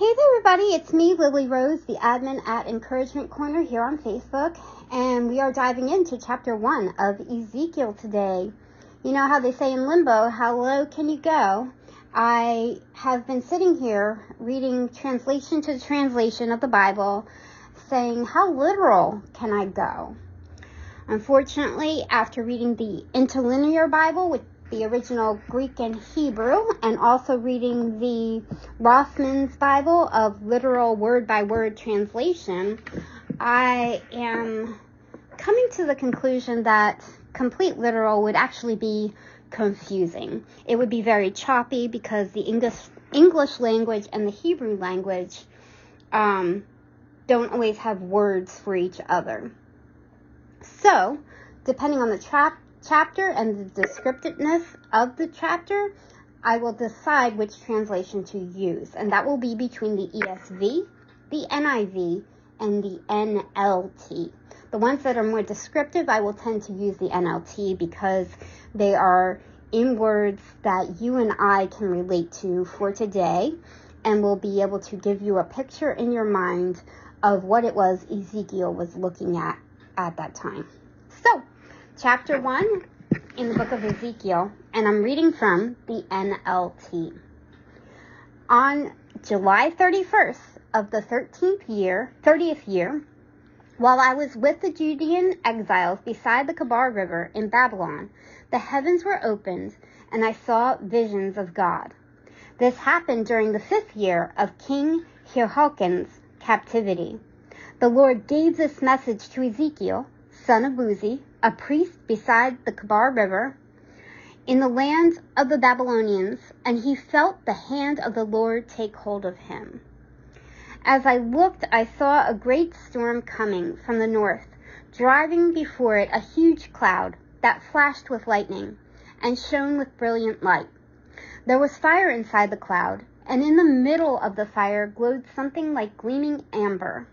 Hey there everybody, it's me, Lily Rose, the admin at Encouragement Corner here on Facebook, and we are diving into chapter 1 of Ezekiel today. You know how they say in limbo, how low can you go? I have been sitting here reading translation to translation of the Bible, saying, how literal can I go? Unfortunately, after reading the Interlinear Bible with the original Greek and Hebrew, and also reading the Rothman's Bible of literal word-by-word translation, I am coming to the conclusion that complete literal would actually be confusing. It would be very choppy because the English language and the Hebrew language don't always have words for each other. So, depending on the chapter and the descriptiveness of the chapter, I will decide which translation to use. And that will be between the ESV, the NIV, and the NLT. The ones that are more descriptive, I will tend to use the NLT because they are in words that you and I can relate to for today, and will be able to give you a picture in your mind of what it was Ezekiel was looking at that time. So, chapter 1 in the book of Ezekiel, and I'm reading from the NLT. On July 31st of the 30th year, while I was with the Judean exiles beside the Kebar River in Babylon, the heavens were opened, and I saw visions of God. This happened during the 5th year of King Jehoiakim's captivity. The Lord gave this message to Ezekiel, son of Buzi, a priest beside the Kebar River, in the land of the Babylonians, and he felt the hand of the Lord take hold of him. As I looked, I saw a great storm coming from the north, driving before it a huge cloud that flashed with lightning and shone with brilliant light. There was fire inside the cloud, and in the middle of the fire glowed something like gleaming amber.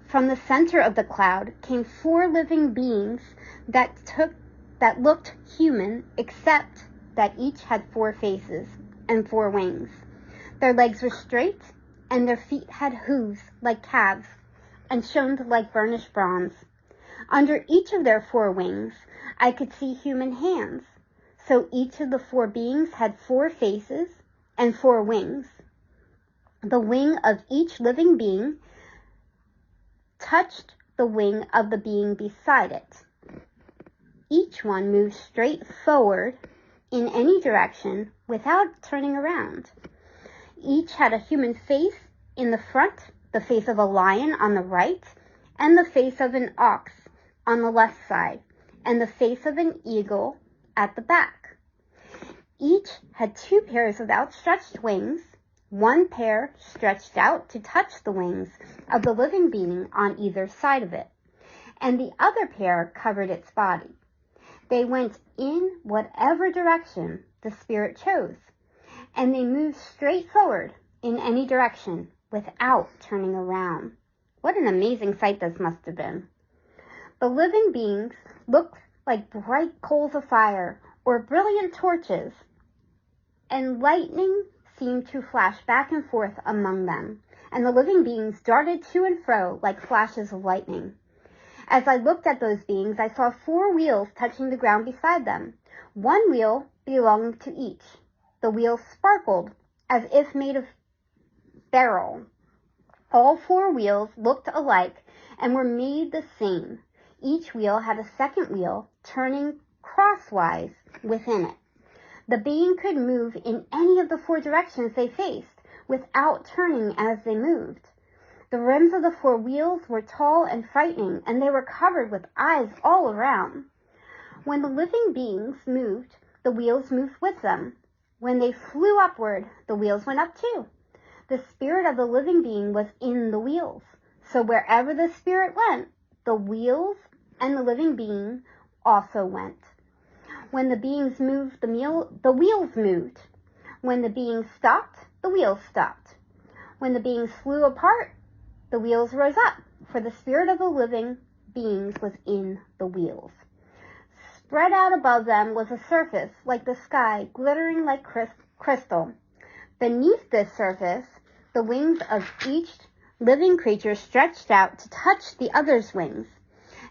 From the center of the cloud came 4 living beings that looked human, except that each had 4 faces and 4 wings. Their legs were straight, and their feet had hooves like calves, and shone like burnished bronze. Under each of their 4 wings, I could see human hands. So each of the 4 beings had 4 faces and 4 wings. The wing of each living being touched the wing of the being beside it. Each one moved straight forward in any direction without turning around. Each had a human face in the front, the face of a lion on the right, and the face of an ox on the left side, and the face of an eagle at the back. Each had 2 pairs of outstretched wings, 1 pair stretched out to touch the wings of the living being on either side of it, and the other pair covered its body. They went in whatever direction the Spirit chose, and they moved straight forward in any direction without turning around. What an amazing sight this must have been. The living beings looked like bright coals of fire or brilliant torches, and lightning seemed to flash back and forth among them, and the living beings darted to and fro like flashes of lightning. As I looked at those beings, I saw 4 wheels touching the ground beside them. 1 wheel belonged to each. The wheels sparkled as if made of beryl. All 4 wheels looked alike and were made the same. Each wheel had a second wheel turning crosswise within it. The being could move in any of the 4 directions they faced without turning as they moved. The rims of the 4 wheels were tall and frightening, and they were covered with eyes all around. When the living beings moved, the wheels moved with them. When they flew upward, the wheels went up too. The spirit of the living being was in the wheels. So wherever the spirit went, the wheels and the living being also went. When the beings moved, the wheels moved. When the beings stopped, the wheels stopped. When the beings flew apart, the wheels rose up, for the spirit of the living beings was in the wheels. Spread out above them was a surface like the sky, glittering like crystal. Beneath this surface, the wings of each living creature stretched out to touch the other's wings,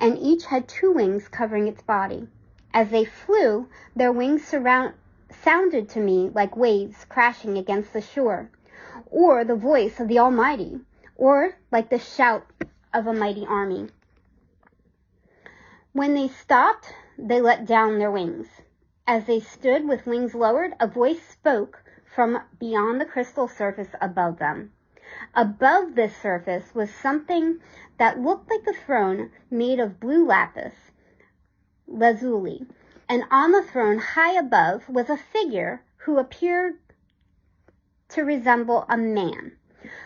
and each had 2 wings covering its body. As they flew, their wings sounded to me like waves crashing against the shore, or the voice of the Almighty, or like the shout of a mighty army. When they stopped, they let down their wings. As they stood with wings lowered, a voice spoke from beyond the crystal surface above them. Above this surface was something that looked like a throne made of blue lapis lazuli, and on the throne high above was a figure who appeared to resemble a man.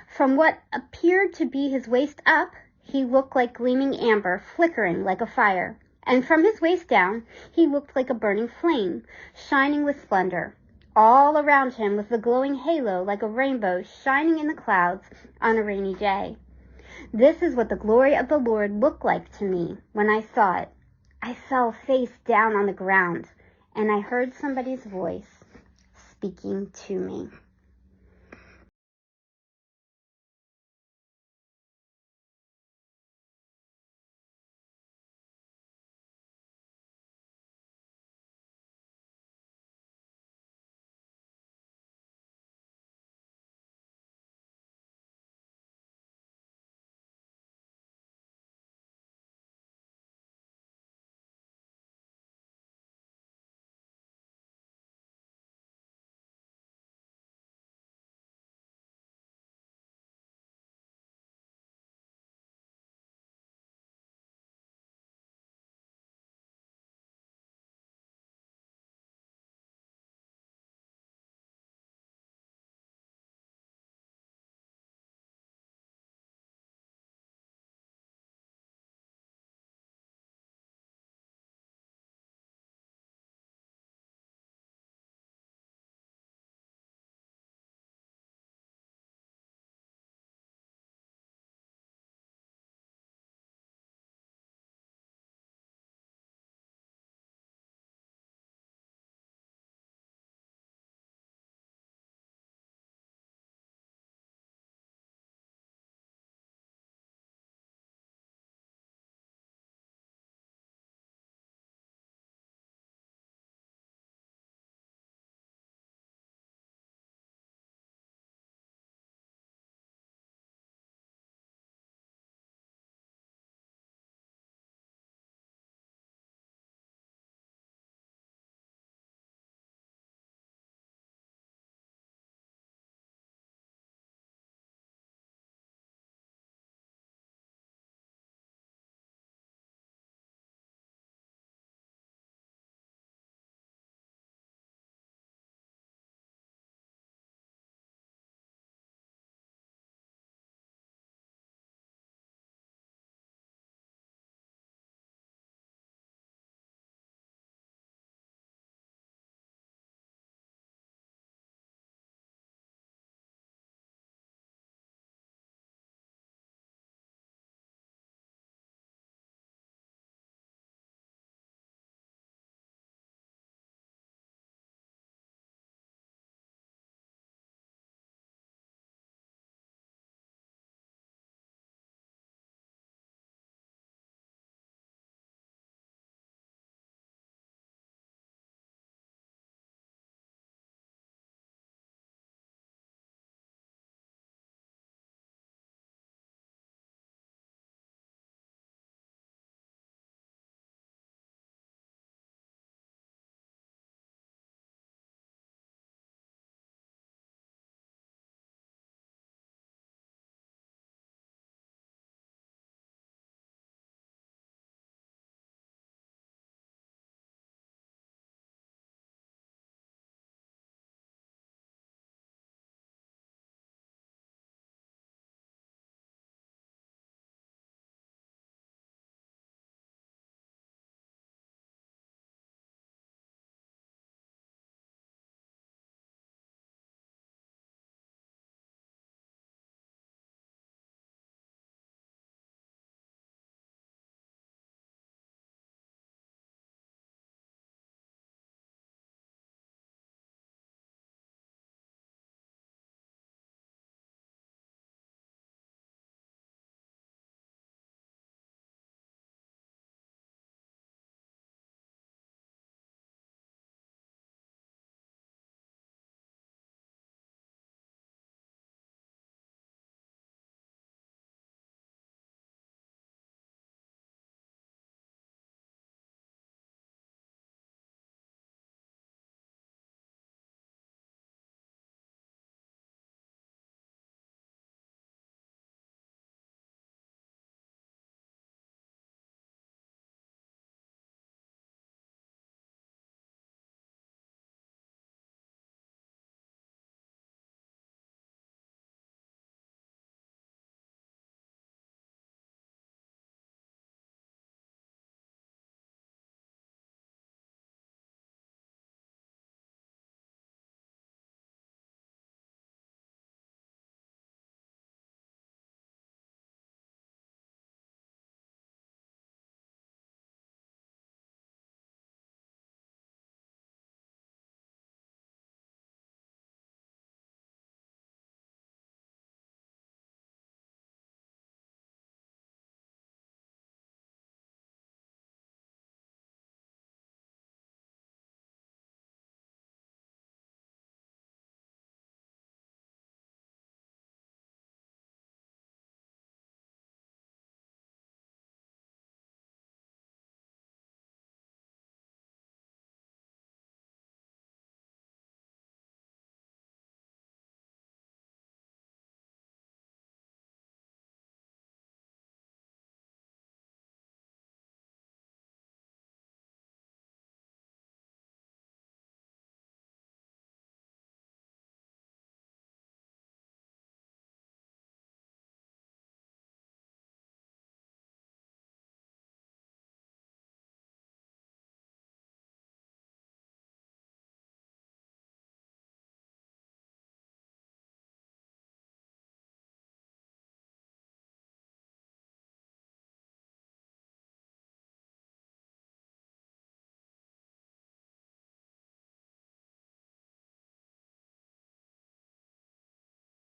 From what appeared to be his waist up, he looked like gleaming amber, flickering like a fire, and from his waist down, he looked like a burning flame, shining with splendor. All around him was the glowing halo like a rainbow shining in the clouds on a rainy day. This is what the glory of the Lord looked like to me when I saw it. I fell face down on the ground, and I heard somebody's voice speaking to me.